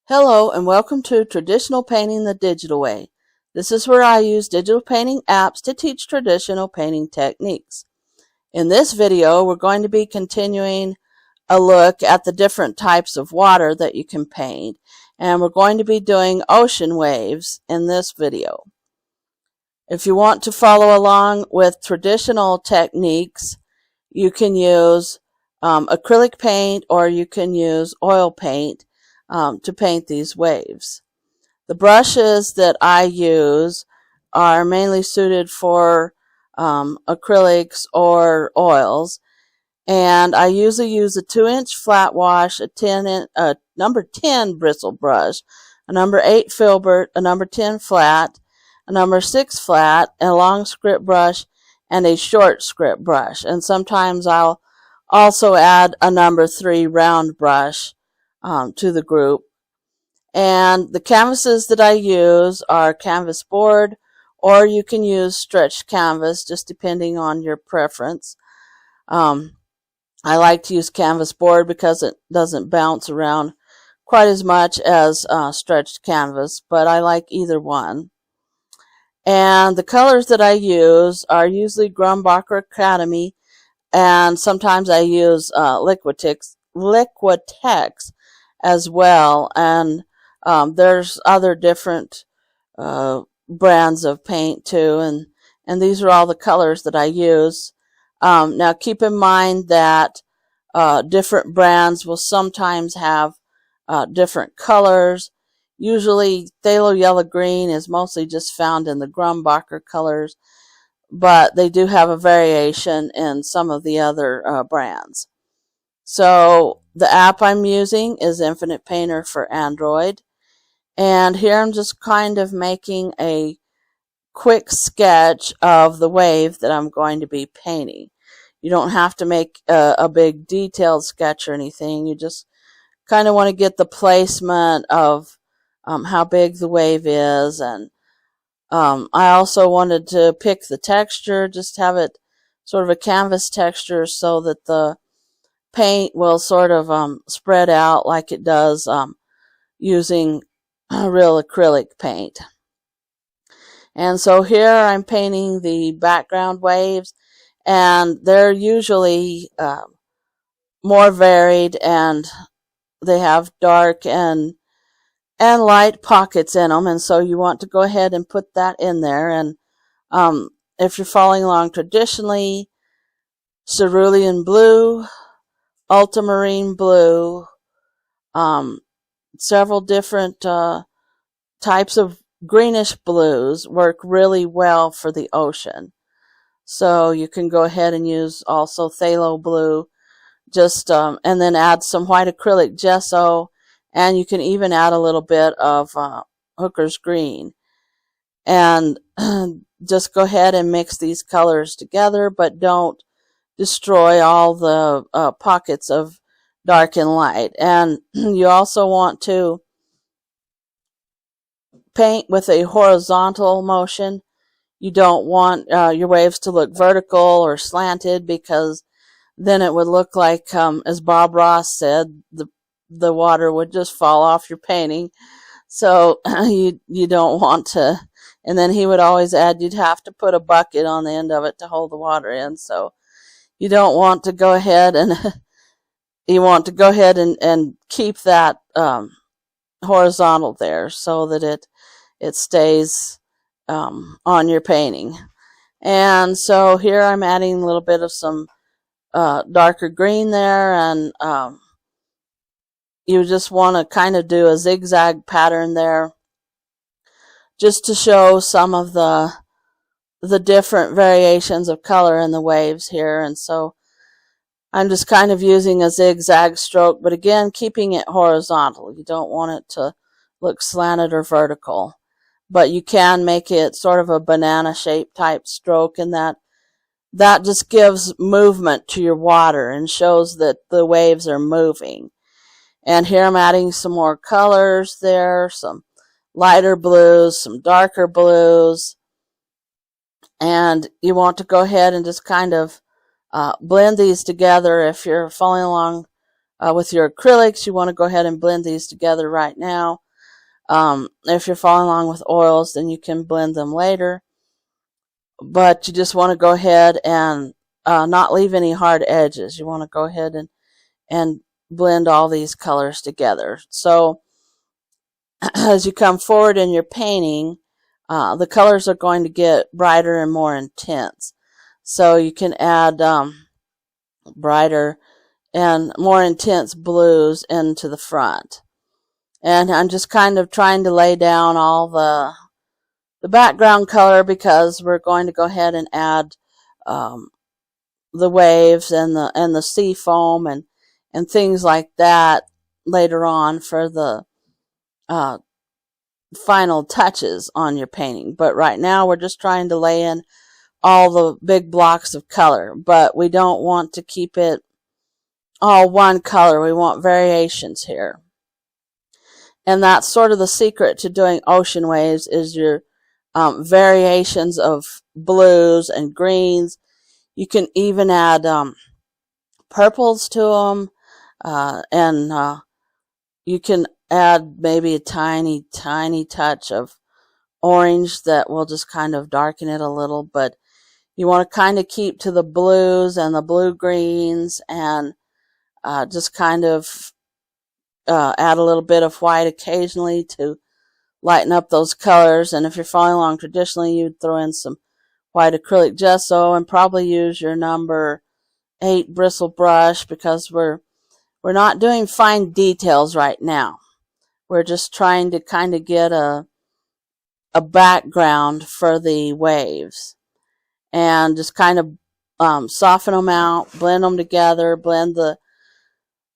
Hello and welcome to Traditional Painting the Digital Way. This is where I use digital painting apps to teach traditional painting techniques. In this video, we're going to be continuing a look at the different types of water that you can paint, and we're going to be doing ocean waves in this video. If you want to follow along with traditional techniques, you can use acrylic paint or you can use oil paint to paint these waves. The brushes that I use are mainly suited for acrylics or oils, and I usually use a 2-inch flat wash, a number 10 bristle brush, a number 8 filbert, a number 10 flat, a number 6 flat, a long script brush, and a short script brush. And sometimes I'll also add a number 3 round brush to the group. And the canvases that I use are canvas board, or you can use stretched canvas, just depending on your preference. I like to use canvas board because it doesn't bounce around quite as much as stretched canvas, but I like either one. And the colors that I use are usually Grumbacher Academy, and sometimes I use Liquitex as well. And there's other different brands of paint too, and these are all the colors that I use. Now keep in mind that different brands will sometimes have different colors. Usually phthalo yellow green is mostly just found in the Grumbacher colors, but they do have a variation in some of the other brands. So the app I'm using is Infinite Painter for Android, and here I'm just kind of making a quick sketch of the wave that I'm going to be painting. You don't have to make a big detailed sketch or anything. You just kind of want to get the placement of how big the wave is, and I also wanted to pick the texture, just have it sort of a canvas texture so that the paint will sort of spread out like it does using real acrylic paint. And so here I'm painting the background waves, and they're usually more varied, and they have dark and light pockets in them, and so you want to go ahead and put that in there. And if you're following along traditionally, cerulean blue, ultramarine blue, several different types of greenish blues work really well for the ocean. So you can go ahead and use also phthalo blue, just and then add some white acrylic gesso, and you can even add a little bit of Hooker's green. And just go ahead and mix these colors together, but don't destroy all the pockets of dark and light. And you also want to paint with a horizontal motion. You don't want your waves to look vertical or slanted, because then it would look like, as Bob Ross said, the water would just fall off your painting. So you don't want to. And then he would always add you'd have to put a bucket on the end of it to hold the water in. So you don't want to go ahead and you want to go ahead and keep that horizontal there so that it stays on your painting. And so here I'm adding a little bit of some darker green there, and you just want to kind of do a zigzag pattern there just to show some of the different variations of color in the waves here. And so I'm just kind of using a zigzag stroke, but again, keeping it horizontal. You don't want it to look slanted or vertical, but you can make it sort of a banana shaped type stroke, and that just gives movement to your water and shows that the waves are moving. And here I'm adding some more colors there, some lighter blues, some darker blues. And you want to go ahead and just kind of blend these together if you're following along with your acrylics, you want to go ahead and blend these together right now. If you're following along with oils, then you can blend them later. But you just want to go ahead and not leave any hard edges. You want to go ahead and blend all these colors together. So as you come forward in your painting, the colors are going to get brighter and more intense. So you can add brighter and more intense blues into the front. And I'm just kind of trying to lay down all the background color, because we're going to go ahead and add the waves and the sea foam and things like that later on for the final touches on your painting. But right now we're just trying to lay in all the big blocks of color, but we don't want to keep it all one color. We want variations here. And that's sort of the secret to doing ocean waves, is your variations of blues and greens. You can even add purples to them, and you can add maybe a tiny touch of orange that will just kind of darken it a little. But you want to kind of keep to the blues and the blue greens, and just kind of add a little bit of white occasionally to lighten up those colors. And if you're following along traditionally, you'd throw in some white acrylic gesso and probably use your number 8 bristle brush, because we're not doing fine details right now. We're just trying to kind of get a background for the waves, and just kind of soften them out, blend them together, blend the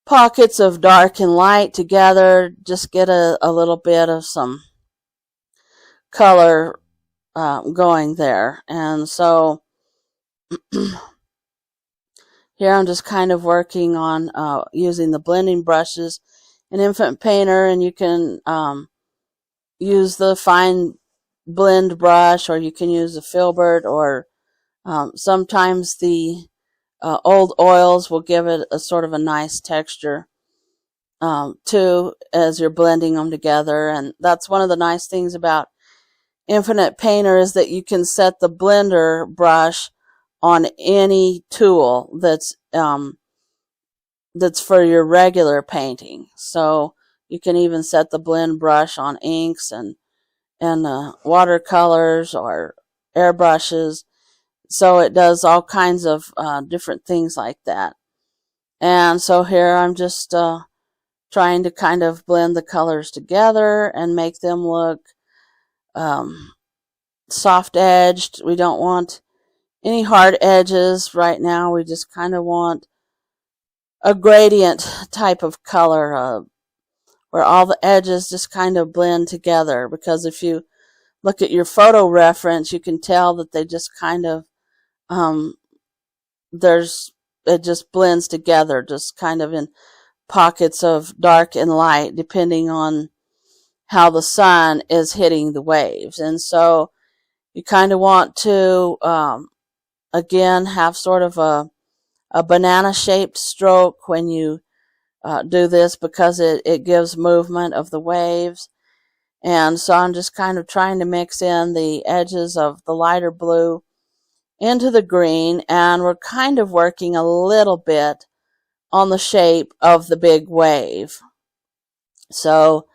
pockets of dark and light together, just get a little bit of some color going there. And so here I'm just kind of working on using the blending brushes in Infinite Painter, and you can use the fine blend brush, or you can use a filbert, or sometimes the old oils will give it a sort of a nice texture too, as you're blending them together. And that's one of the nice things about Infinite Painter, is that you can set the blender brush on any tool that's for your regular painting. So you can even set the blend brush on inks and watercolors or airbrushes. So it does all kinds of different things like that. And so here I'm just trying to kind of blend the colors together and make them look soft edged. We don't want any hard edges right now. We just kind of want a gradient type of color where all the edges just kind of blend together. Because if you look at your photo reference, you can tell that they just kind of it just blends together, just kind of in pockets of dark and light, depending on how the sun is hitting the waves. And so you kind of want to again have sort of a banana shaped stroke when you do this, because it gives movement of the waves. And so I'm just kind of trying to mix in the edges of the lighter blue into the green, and we're kind of working a little bit on the shape of the big wave. So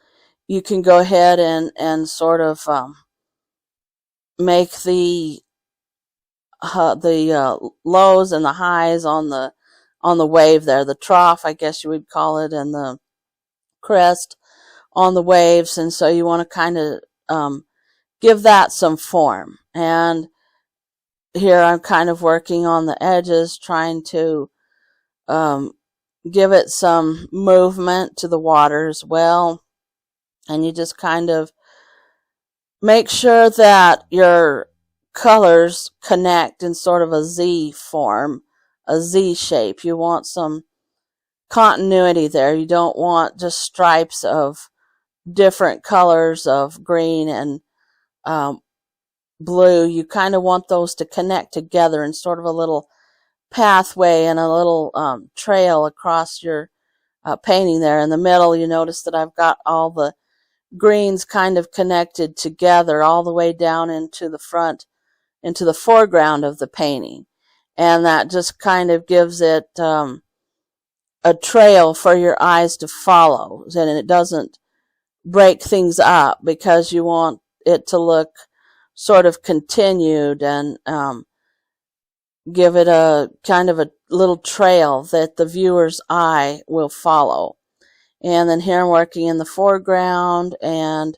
you can go ahead and sort of make the lows and the highs on the wave there, the trough, I guess you would call it, and the crest on the waves. And so you want to kind of give that some form. And here I'm kind of working on the edges, trying to give it some movement to the water as well. And you just kind of make sure that your colors connect in sort of a Z form, a Z shape. You want some continuity there. You don't want just stripes of different colors of green and blue. You kind of want those to connect together in sort of a little pathway and a little trail across your painting there. In the middle, you notice that I've got all the greens kind of connected together all the way down into the front, into the foreground of the painting. And that just kind of gives it a trail for your eyes to follow. And it doesn't break things up because you want it to look sort of continued and give it a kind of a little trail that the viewer's eye will follow. And then here I'm working in the foreground and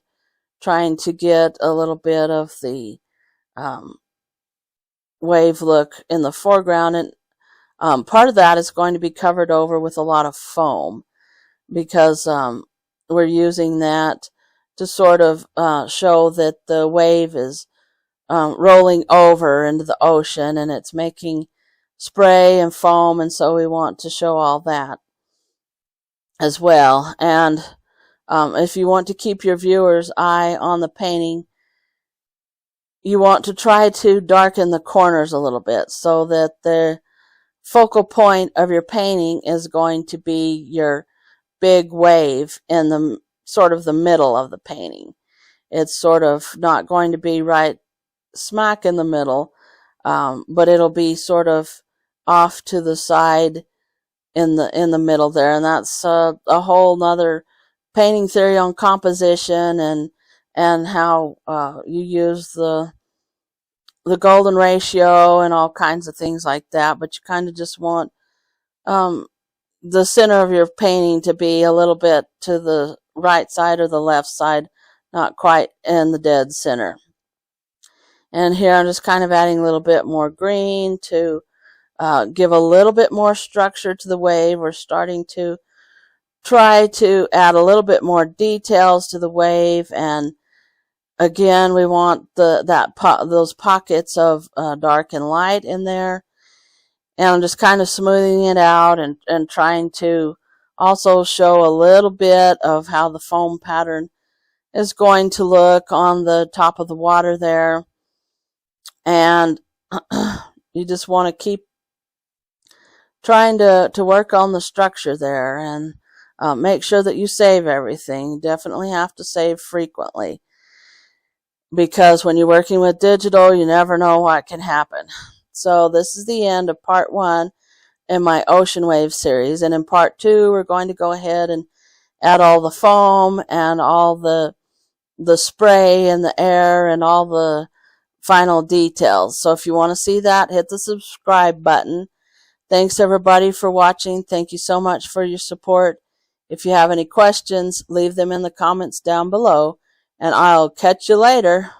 trying to get a little bit of the wave look in the foreground. And part of that is going to be covered over with a lot of foam because we're using that to sort of show that the wave is rolling over into the ocean and it's making spray and foam, and so we want to show all that as well. And if you want to keep your viewer's eye on the painting, you want to try to darken the corners a little bit so that the focal point of your painting is going to be your big wave in the sort of the middle of the painting. It's sort of not going to be right smack in the middle, but it'll be sort of off to the side in the middle there. And that's a whole nother painting theory on composition and how you use the golden ratio and all kinds of things like that. But you kind of just want the center of your painting to be a little bit to the right side or the left side, not quite in the dead center. And here I'm just kind of adding a little bit more green to give a little bit more structure to the wave. We're starting to try to add a little bit more details to the wave, and again we want those pockets of dark and light in there. And I'm just kind of smoothing it out and trying to also show a little bit of how the foam pattern is going to look on the top of the water there. And you just want to keep trying to work on the structure there and make sure that you save everything. You definitely have to save frequently because when you're working with digital, you never know what can happen. So this is the end of part 1 in my ocean wave series. And in part 2, we're going to go ahead and add all the foam and all the spray and the air and all the final details. So if you want to see that, hit the subscribe button. Thanks everybody for watching. Thank you so much for your support. If you have any questions, leave them in the comments down below, and I'll catch you later.